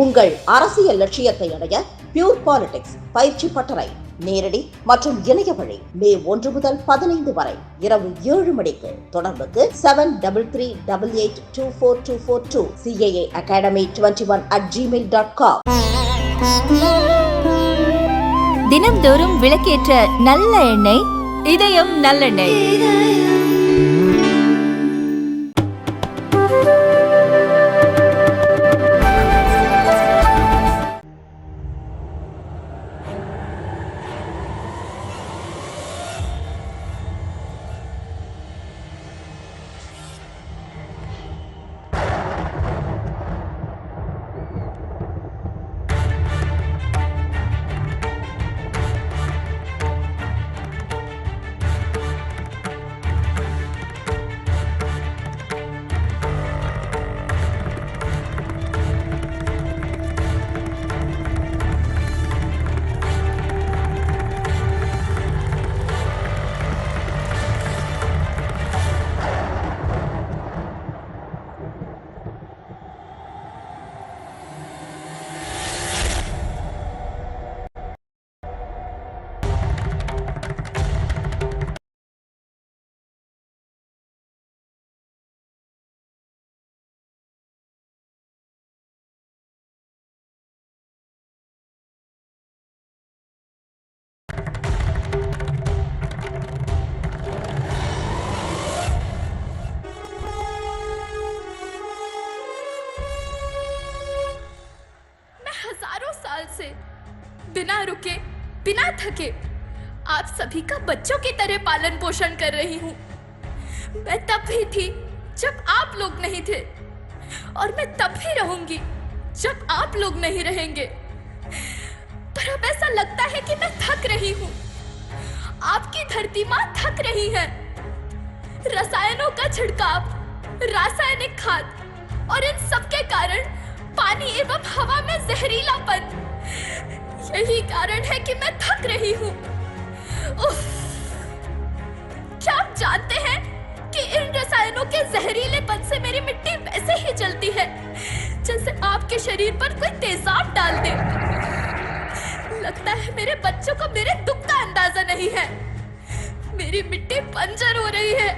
உங்கள் அரசியல் லட்சியத்தை அடைய பியூர் பாலிடிக்ஸ் பயிற்சி பட்டறை நேரடி மற்றும் இணைய வழி மே 1 முதல் 15 வரை இரவு 7 மணிக்கு. தொடர்புக்கு 7388242442 CAA Academy 21@gmail.com. தினம்தோறும் விளக்கேற்ற நல்ல எண்ணெய் இதயம் நல்லெண்ணெய். हजारों साल से बिना रुके बिना थके आप सभी का बच्चों की तरह पालन पोषण कर रही हूँ। मैं तब भी थी जब आप लोग नहीं थे और मैं तब भी रहूंगी जब आप लोग नहीं रहेंगे। पर अब ऐसा लगता है कि मैं थक रही हूँ। आपकी धरती माँ थक रही है। रसायनों का छिड़काव, रासायनिक खाद और इन सब के कारण पानी एवं हवा में जहरीलापन, यही कारण है कि मैं थक रही हूँ। क्या आप जानते हैं कि इन रसायनों के जहरीलेपन से मेरी मिट्टी वैसे ही जलती है जैसे आपके शरीर पर कोई तेजाब डाल दे। लगता है मेरे बच्चों को मेरे दुख का अंदाजा नहीं है। मेरी मिट्टी बंजर हो रही है।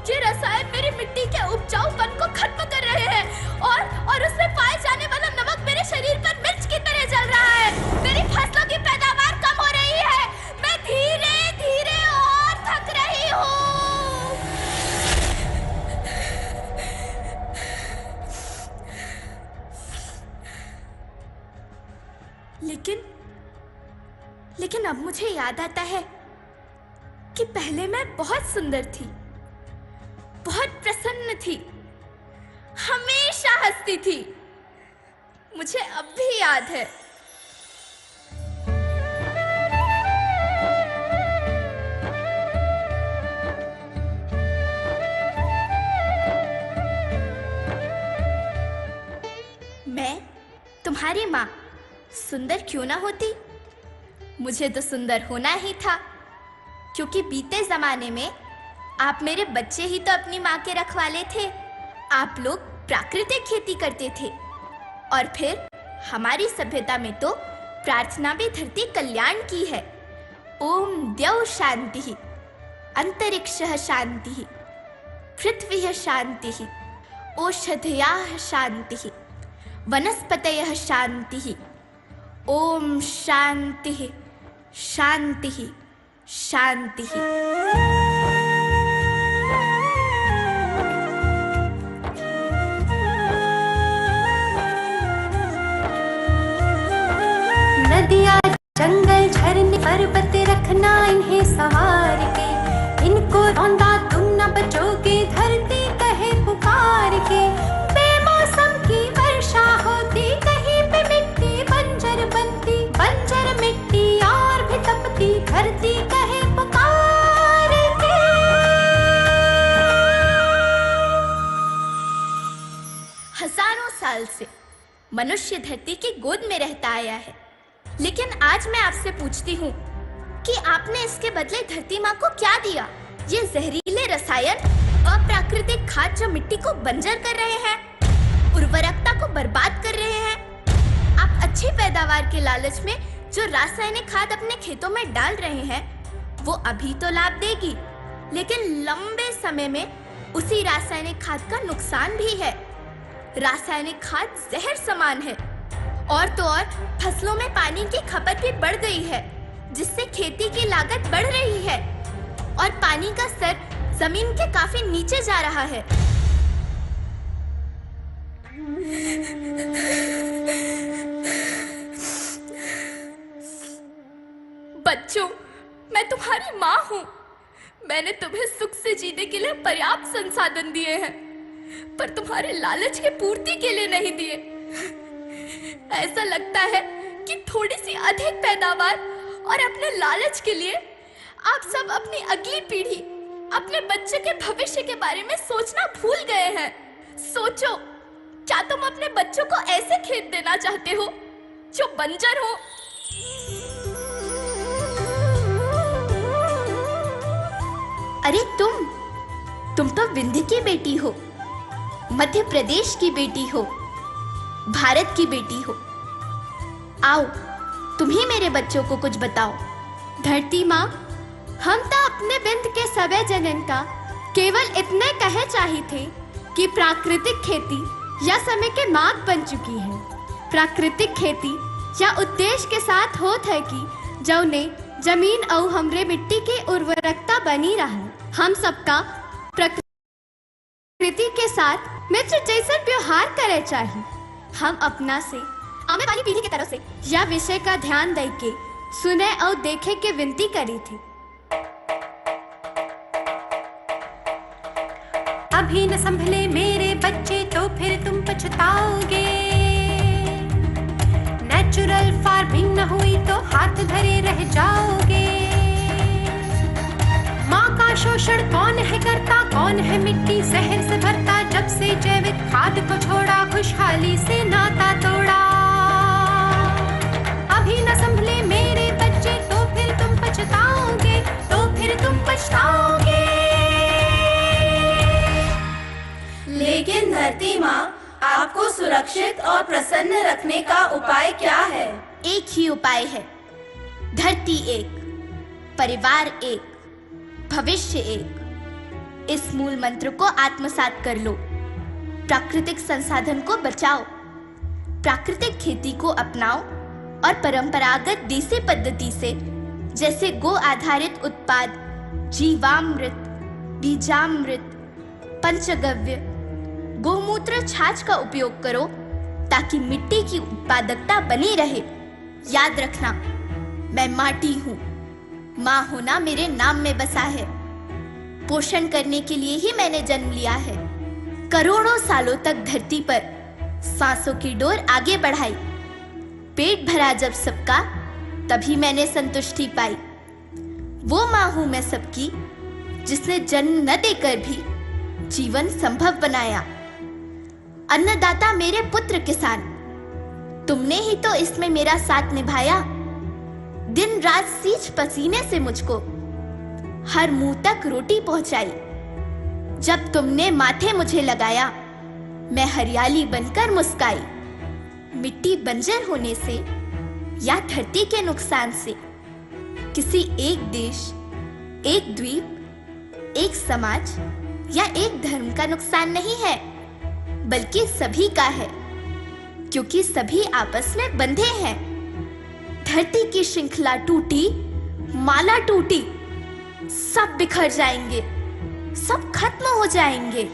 ये रसायन मेरी मिट्टी के उपजाऊपन को खत्म कर रहे हैं और उसमें पाए जाने वाला नमक मेरे शरीर पर मिर्च की तरह जल रहा है। मेरी फसलों की पैदावार कम हो रही है। मैं धीरे धीरे और थक रही हूँ। लेकिन अब मुझे याद आता है कि पहले मैं बहुत सुंदर थी, बहुत प्रसन्न थी, हमेशा हंसती थी। मुझे अब भी याद है। मैं तुम्हारी माँ सुंदर क्यों ना होती? मुझे तो सुंदर होना ही था, क्योंकि बीते जमाने में आप मेरे बच्चे ही तो अपनी माँ के रखवाले थे। आप लोग प्राकृतिक खेती करते थे और फिर हमारी सभ्यता में तो प्रार्थना भी धरती कल्याण की है। ओम द्यौ शांति, अंतरिक्षः शांति, पृथ्वी शांति, औषधयः शांति, वनस्पतयः शांति। ओम शांति शांति शांति। नदियाँ जंगल झरने पर्वत रखना इन्हें सवार के, इनको रौंदा तुम न बचोगे धरती कहे पुकार के। बेमौसम की वर्षा होती, कहीं पे मिट्टी बंजर बनती, बंजर मिट्टी और भी तपती, धरती कहे पुकार के। हजारों साल से मनुष्य धरती की गोद में रहता आया है, लेकिन आज मैं आपसे पूछती हूँ कि आपने इसके बदले धरती माँ को क्या दिया? ये जहरीले रसायन, अप्राकृतिक खाद जो मिट्टी को बंजर कर रहे हैं। उर्वरकता को बर्बाद कर रहे हैं। आप अच्छी पैदावार के लालच में जो रासायनिक खाद अपने खेतों में डाल रहे हैं वो अभी तो लाभ देगी, लेकिन लंबे समय में उसी रासायनिक खाद का नुकसान भी है। रासायनिक खाद जहर समान है, और तो और फसलों में पानी की खपत भी बढ़ गई है, जिससे खेती की लागत बढ़ रही है और पानी का स्तर जमीन के काफी नीचे जा रहा है। बच्चों, मैं तुम्हारी माँ हूँ। मैंने तुम्हें सुख से जीने के लिए पर्याप्त संसाधन दिए हैं, पर तुम्हारे लालच की पूर्ति के लिए नहीं दिए। ऐसा लगता है कि थोड़ी सी अधिक पैदावार और अपने लालच के लिए आप सब अपनी अगली पीढ़ी, अपने बच्चे के भविष्य के बारे में सोचना भूल गए हैं। सोचो, क्या तुम अपने बच्चों को ऐसे खेत देना चाहते हो जो बंजर हो? अरे तुम तो विंध्य की बेटी हो, मध्य प्रदेश की बेटी हो, भारत की बेटी हो। आओ, तुम ही मेरे बच्चों को कुछ बताओ। धरती माँ, हम तो अपने विंध्य के सवै जनन का केवल इतने कहे चाही थे कि प्राकृतिक खेती या समय के मार्ग बन चुकी है। प्राकृतिक खेती या उद्देश्य के साथ होत है कि जौने जमीन और हमरे मिट्टी की उर्वरकता बनी रहे। हम सबका प्रकृति के साथ मित्र जैसा व्यवहार करे चाहिए। हम अपना से आने वाली पीढ़ी की तरफ से यह विषय का ध्यान दे के सुने और देखे के विनती करी थी। अभी न संभले मेरे बच्चे तो फिर तुम पछताओगे। नेचुरल फार्मिंग न हुई तो हाथ धरे रह जाओगे। माँ का शोषण कौन है करता, कौन है मिट्टी जहर से भरता। जब से जैविक खाद को छोड़ा, खुशहाली से नाता तोड़ा। अभी न संभले मेरे बच्चे तो फिर तुम पछताओगे, तो फिर तुम पछताओगे। लेकिन धरती माँ, आपको सुरक्षित और प्रसन्न रखने का उपाय क्या है? एक ही उपाय है, धरती एक, परिवार एक, भविष्य एक। इस मूल मंत्र को आत्मसात कर लो। प्राकृतिक संसाधन को बचाओ, प्राकृतिक खेती को अपनाओ और परंपरागत देसी पद्धति से, जैसे गो आधारित उत्पाद, जीवामृत, बीजामृत, पंचगव्य, गोमूत्र, छाछ का उपयोग करो ताकि मिट्टी की उत्पादकता बनी रहे। याद रखना, मैं माटी हूँ। माँ होना मेरे नाम में बसा है। पोषण करने के लिए ही मैंने जन्म लिया है। करोड़ों सालों तक धरती पर सांसों की डोर आगे बढ़ाई। पेट भरा जब सबका, तभी मैंने संतुष्टि पाई। वो माँ हूँ मैं सबकी, जिसने जन्म न देकर भी जीवन संभव बनाया। अन्नदाता मेरे पुत्र किसान, तुमने ही तो इसमें मेरा साथ निभाया। दिन रात सींच पसीने से मुझको हर मुंह तक रोटी पहुंचाई। जब तुमने माथे मुझे लगाया, मैं हरियाली बनकर मुस्काई। मिट्टी बंजर होने से या धरती के नुकसान से किसी एक देश, एक द्वीप, एक समाज या एक धर्म का नुकसान नहीं है, बल्कि सभी का है, क्योंकि सभी आपस में बंधे हैं। धरती की श्रृंखला टूटी, माला टूटी, सब बिखर जाएंगे, सब खत्म हो जाएंगे।